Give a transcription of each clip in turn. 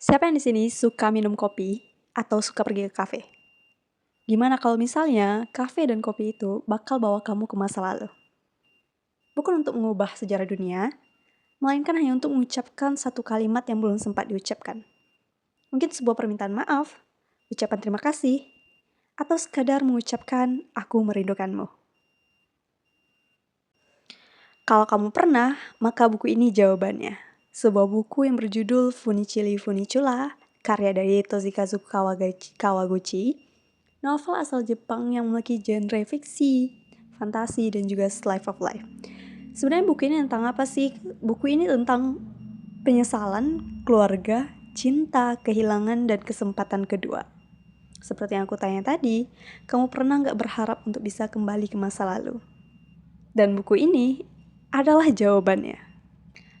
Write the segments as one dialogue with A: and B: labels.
A: Siapa yang di sini suka minum kopi atau suka pergi ke kafe? Gimana kalau misalnya kafe dan kopi itu bakal bawa kamu ke masa lalu? Bukan untuk mengubah sejarah dunia, melainkan hanya untuk mengucapkan satu kalimat yang belum sempat diucapkan. Mungkin sebuah permintaan maaf, ucapan terima kasih, atau sekadar mengucapkan aku merindukanmu. Kalau kamu pernah, maka buku ini jawabannya. Sebuah buku yang berjudul Funiculi Funicula, karya dari Toshikazu Kawaguchi, novel asal Jepang yang memiliki genre fiksi, fantasi, dan juga slice of life. Sebenarnya buku ini tentang apa sih? Buku ini tentang penyesalan, keluarga, cinta, kehilangan, dan kesempatan kedua. Seperti yang aku tanya tadi, kamu pernah nggak berharap untuk bisa kembali ke masa lalu? Dan buku ini adalah jawabannya.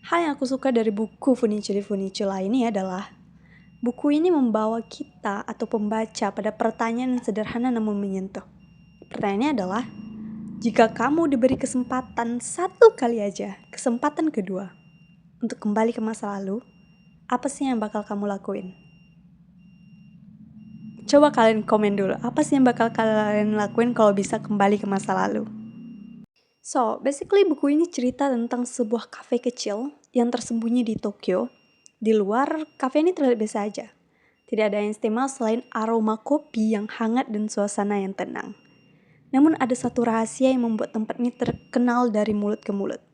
A: Hal yang aku suka dari buku Funiculi Funicula ini adalah buku ini membawa kita atau pembaca pada pertanyaan yang sederhana namun menyentuh. Pertanyaannya adalah, jika kamu diberi kesempatan satu kali aja, kesempatan kedua, untuk kembali ke masa lalu, apa sih yang bakal kamu lakuin? Coba kalian komen dulu, apa sih yang bakal kalian lakuin kalau bisa kembali ke masa lalu? So, basically buku ini cerita tentang sebuah kafe kecil yang tersembunyi di Tokyo. Di luar, kafe ini terlihat biasa aja. Tidak ada yang istimewa selain aroma kopi yang hangat dan suasana yang tenang. Namun ada satu rahasia yang membuat tempat ini terkenal dari mulut ke mulut.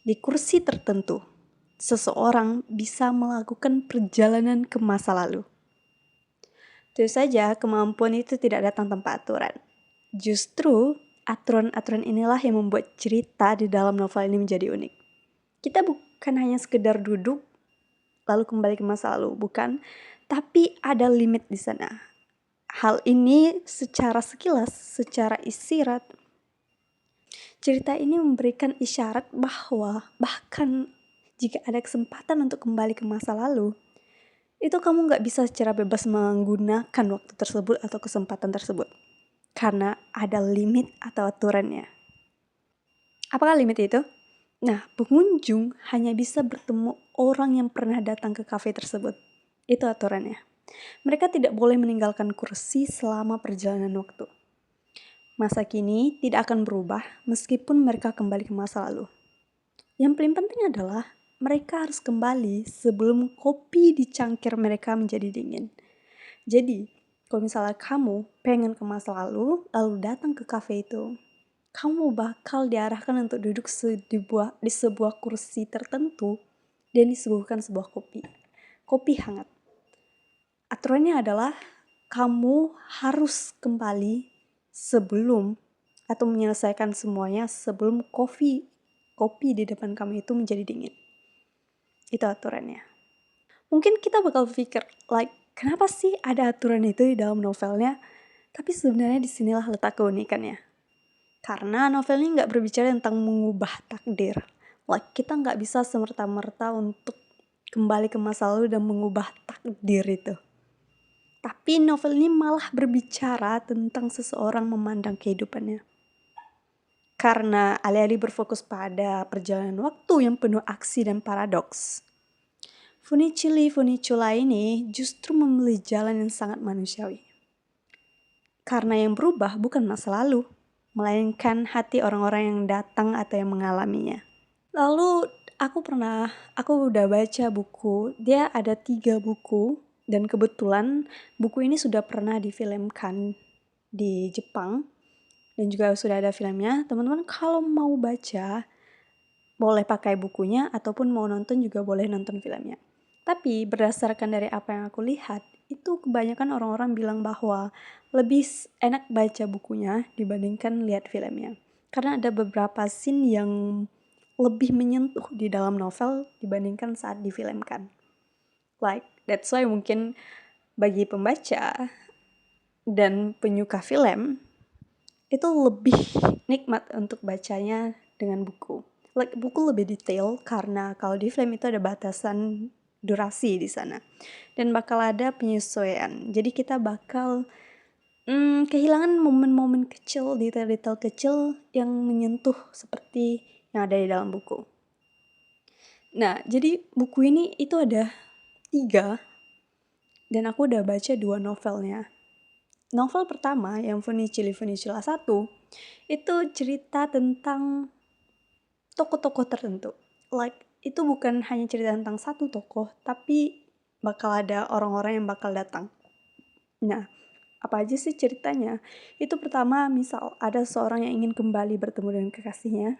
A: Di kursi tertentu, seseorang bisa melakukan perjalanan ke masa lalu. Tentu saja, kemampuan itu tidak datang tanpa aturan. Justru, aturan-aturan inilah yang membuat cerita di dalam novel ini menjadi unik. Kita bukan hanya sekedar duduk, lalu kembali ke masa lalu, bukan. Tapi ada limit di sana. Hal ini secara sekilas, secara isirat, cerita ini memberikan isyarat bahwa bahkan jika ada kesempatan untuk kembali ke masa lalu, itu kamu nggak bisa secara bebas menggunakan waktu tersebut atau kesempatan tersebut. Karena ada limit atau aturannya. Apakah limit itu? Nah, pengunjung hanya bisa bertemu orang yang pernah datang ke kafe tersebut. Itu aturannya. Mereka tidak boleh meninggalkan kursi selama perjalanan waktu. Masa kini tidak akan berubah meskipun mereka kembali ke masa lalu. Yang paling penting adalah mereka harus kembali sebelum kopi di cangkir mereka menjadi dingin. Jadi, kalau misalnya kamu pengen ke masa lalu datang ke kafe itu, kamu bakal diarahkan untuk duduk di sebuah kursi tertentu dan disuguhkan sebuah kopi hangat. Aturannya adalah kamu harus kembali sebelum atau menyelesaikan semuanya sebelum kopi di depan kamu itu menjadi dingin. Itu aturannya. Mungkin kita bakal pikir, kenapa sih ada aturan itu di dalam novelnya? Tapi sebenarnya disinilah letak keunikannya. Karena novel ini nggak berbicara tentang mengubah takdir. Kita nggak bisa semerta-merta untuk kembali ke masa lalu dan mengubah takdir itu. Tapi novel ini malah berbicara tentang seseorang memandang kehidupannya. Karena alih-alih berfokus pada perjalanan waktu yang penuh aksi dan paradoks, Funiculi Funicula ini justru memilih jalan yang sangat manusiawi. Karena yang berubah bukan masa lalu, melainkan hati orang-orang yang datang atau yang mengalaminya. Lalu aku udah baca buku, dia ada 3 buku, dan kebetulan buku ini sudah pernah difilmkan di Jepang, dan juga sudah ada filmnya. Teman-teman kalau mau baca, boleh pakai bukunya, ataupun mau nonton juga boleh nonton filmnya. Tapi berdasarkan dari apa yang aku lihat, itu kebanyakan orang-orang bilang bahwa lebih enak baca bukunya dibandingkan lihat filmnya. Karena ada beberapa scene yang lebih menyentuh di dalam novel dibandingkan saat difilmkan. That's why mungkin bagi pembaca dan penyuka film, itu lebih nikmat untuk bacanya dengan buku. Buku lebih detail karena kalau di film itu ada batasan durasi di sana. Dan bakal ada penyesuaian. Jadi kita bakal kehilangan momen-momen kecil, detail-detail kecil yang menyentuh seperti yang ada di dalam buku. Nah, jadi buku ini itu ada 3. Dan aku udah baca 2 novelnya. Novel pertama yang Funiculi Funicula 1 itu cerita tentang tokoh-tokoh tertentu. Like, itu bukan hanya cerita tentang satu tokoh, tapi bakal ada orang-orang yang bakal datang. Nah, apa aja sih ceritanya? Itu pertama, misal ada seorang yang ingin kembali bertemu dengan kekasihnya,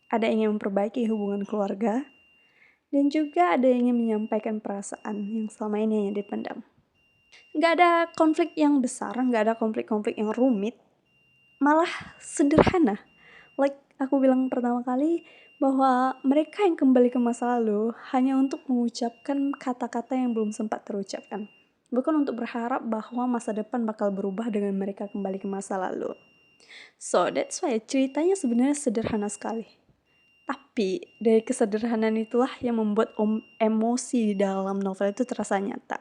A: ada yang ingin memperbaiki hubungan keluarga, dan juga ada yang ingin menyampaikan perasaan yang selama ini hanya dipendam. Nggak ada konflik yang besar, nggak ada konflik-konflik yang rumit, malah sederhana. Like aku bilang pertama kali, bahwa mereka yang kembali ke masa lalu hanya untuk mengucapkan kata-kata yang belum sempat terucapkan. Bukan untuk berharap bahwa masa depan bakal berubah dengan mereka kembali ke masa lalu. So that's why ceritanya sebenarnya sederhana sekali. Tapi dari kesederhanaan itulah yang membuat emosi di dalam novel itu terasa nyata.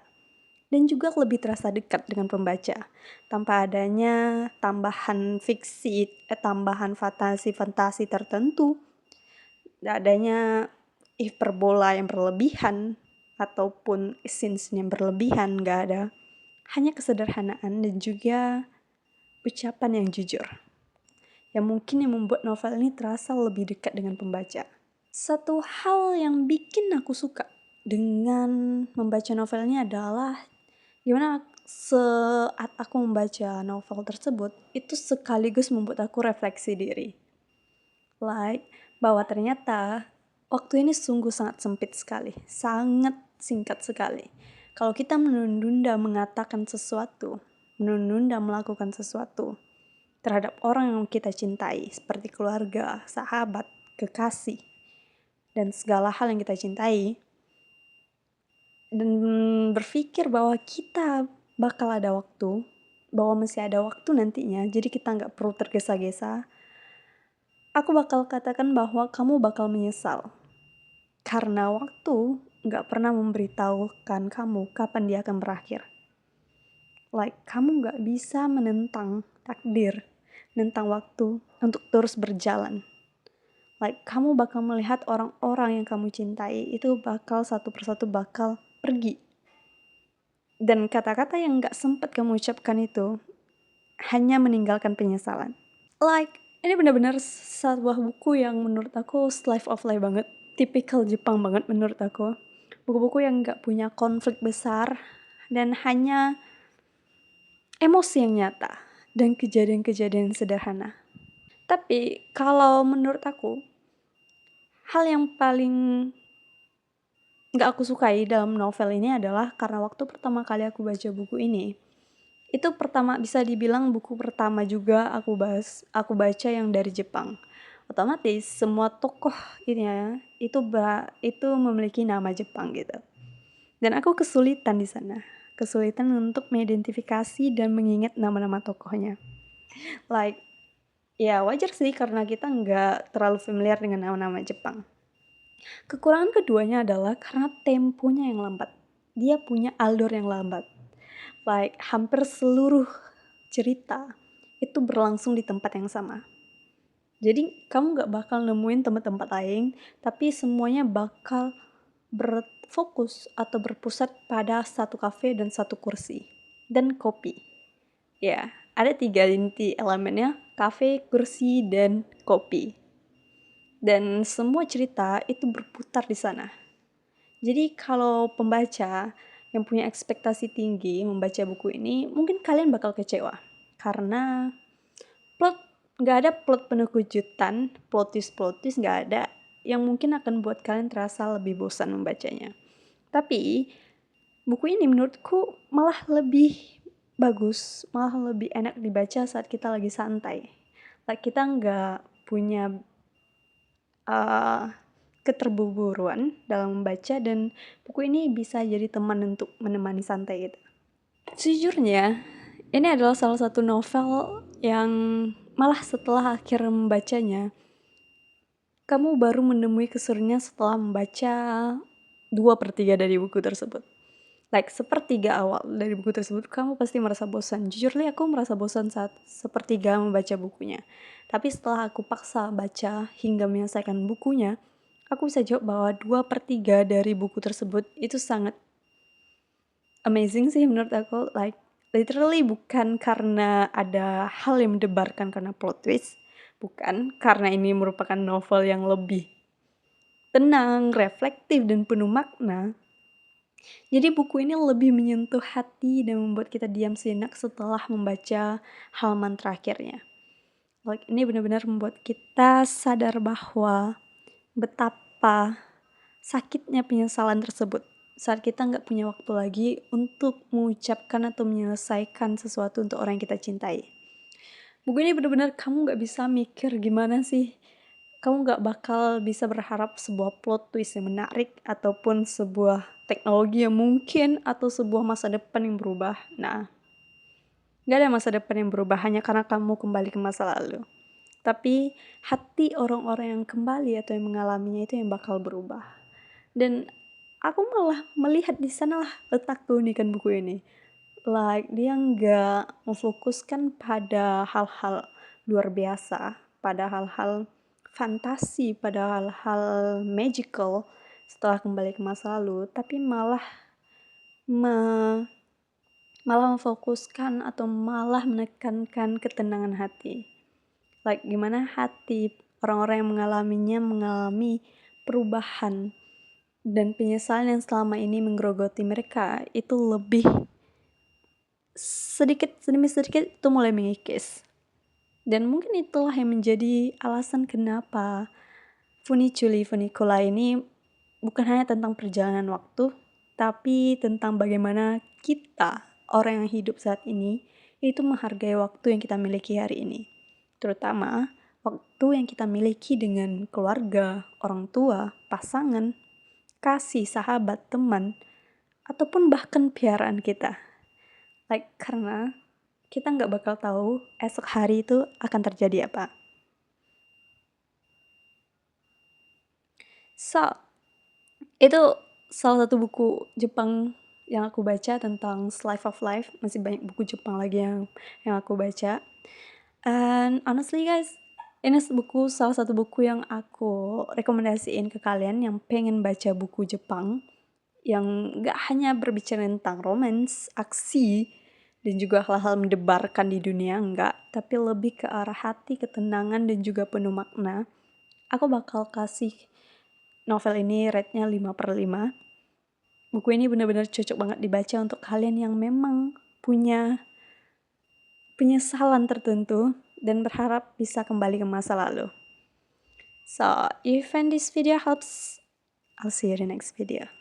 A: Dan juga lebih terasa dekat dengan pembaca. Tanpa adanya tambahan fiksi, tambahan fantasi-fantasi tertentu. Tidak adanya hiperbola yang berlebihan. Ataupun scenes yang berlebihan, gak ada. Hanya kesederhanaan dan juga ucapan yang jujur. Yang mungkin yang membuat novel ini terasa lebih dekat dengan pembaca. Satu hal yang bikin aku suka dengan membaca novel ini adalah gimana saat aku membaca novel tersebut, itu sekaligus membuat aku refleksi diri. Like, bahwa ternyata waktu ini sungguh sangat sempit sekali, sangat singkat sekali. Kalau kita menunda mengatakan sesuatu, menunda melakukan sesuatu terhadap orang yang kita cintai, seperti keluarga, sahabat, kekasih, dan segala hal yang kita cintai, dan berpikir bahwa kita bakal ada waktu, bahwa masih ada waktu nantinya, jadi kita nggak perlu tergesa-gesa, aku bakal katakan bahwa kamu bakal menyesal. Karena waktu nggak pernah memberitahukan kamu kapan dia akan berakhir. Like, kamu nggak bisa menentang takdir, menentang waktu untuk terus berjalan. Like, kamu bakal melihat orang-orang yang kamu cintai itu bakal satu persatu bakal pergi. Dan kata-kata yang gak sempat kamu ucapkan itu hanya meninggalkan penyesalan. Like, ini benar-benar sebuah buku yang menurut aku slice of life banget. Typical Jepang banget menurut aku. Buku-buku yang gak punya konflik besar dan hanya emosi yang nyata dan kejadian-kejadian sederhana. Tapi kalau menurut aku, hal yang paling gak aku sukai dalam novel ini adalah karena waktu pertama kali aku baca buku ini, itu bisa dibilang buku pertama juga aku baca yang dari Jepang. Otomatis semua tokoh ini ya, itu memiliki nama Jepang gitu. Dan aku kesulitan di sana. Kesulitan untuk mengidentifikasi dan mengingat nama-nama tokohnya. Like, ya wajar sih karena kita nggak terlalu familiar dengan nama-nama Jepang. Kekurangan keduanya adalah karena temponya yang lambat. Dia punya alur yang lambat. Like, hampir seluruh cerita itu berlangsung di tempat yang sama. Jadi kamu gak bakal nemuin tempat-tempat lain, tapi semuanya bakal berfokus atau berpusat pada satu kafe dan satu kursi. Dan kopi. Ya, ada 3 inti elemennya, kafe, kursi, dan kopi. Dan semua cerita itu berputar di sana. Jadi kalau pembaca yang punya ekspektasi tinggi membaca buku ini, mungkin kalian bakal kecewa. Karena gak ada plot penuh kejutan, plot twist gak ada, yang mungkin akan buat kalian terasa lebih bosan membacanya. Tapi buku ini menurutku malah lebih bagus, malah lebih enak dibaca saat kita lagi santai. Like, kita gak punya keterburuan dalam membaca, dan buku ini bisa jadi teman untuk menemani santai gitu. Sejujurnya, ini adalah salah satu novel yang malah setelah akhir membacanya, kamu baru menemui keseruannya setelah membaca 2/3 dari buku tersebut. Like, sepertiga awal dari buku tersebut kamu pasti merasa bosan. Jujur aku merasa bosan saat sepertiga membaca bukunya. Tapi setelah aku paksa baca hingga menyelesaikan bukunya, aku bisa jawab bahwa 2/3 dari buku tersebut itu sangat amazing sih menurut aku. Like literally bukan karena ada hal yang mendebarkan karena plot twist, bukan karena ini merupakan novel yang lebih tenang, reflektif, dan penuh makna. Jadi buku ini lebih menyentuh hati dan membuat kita diam sejenak setelah membaca halaman terakhirnya. Like ini benar-benar membuat kita sadar bahwa betapa sakitnya penyesalan tersebut saat kita nggak punya waktu lagi untuk mengucapkan atau menyelesaikan sesuatu untuk orang yang kita cintai. Buku ini benar-benar kamu nggak bisa mikir gimana sih, kamu nggak bakal bisa berharap sebuah plot twist yang menarik ataupun sebuah teknologi yang mungkin atau sebuah masa depan yang berubah. Nah, nggak ada masa depan yang berubah hanya karena kamu kembali ke masa lalu. Tapi hati orang-orang yang kembali atau yang mengalaminya itu yang bakal berubah. Dan aku malah melihat di sanalah letak keunikan buku ini. Like dia nggak memfokuskan pada hal-hal luar biasa, pada hal-hal fantasi, pada hal-hal magical setelah kembali ke masa lalu, tapi malah memfokuskan atau malah menekankan ketenangan hati. Like gimana hati orang-orang yang mengalaminya mengalami perubahan dan penyesalan yang selama ini menggerogoti mereka itu lebih sedikit demi sedikit itu mulai mengikis. Dan mungkin itulah yang menjadi alasan kenapa Funicula ini bukan hanya tentang perjalanan waktu, tapi tentang bagaimana kita, orang yang hidup saat ini, itu menghargai waktu yang kita miliki hari ini. Terutama waktu yang kita miliki dengan keluarga, orang tua, pasangan, kasih, sahabat, teman, ataupun bahkan piaraan kita. Like karena kita nggak bakal tahu esok hari itu akan terjadi apa. So, itu salah satu buku Jepang yang aku baca tentang slice of life. Masih banyak buku Jepang lagi yang aku baca. And honestly guys, ini salah satu buku yang aku rekomendasiin ke kalian yang pengen baca buku Jepang yang gak hanya berbicara tentang romance, aksi, dan juga hal-hal mendebarkan di dunia, enggak, tapi lebih ke arah hati, ketenangan, dan juga penuh makna. Aku bakal kasih novel ini rate-nya 5/5. Buku ini benar-benar cocok banget dibaca untuk kalian yang memang punya penyesalan tertentu dan berharap bisa kembali ke masa lalu. So, if you find this video helps, I'll see you in the next video.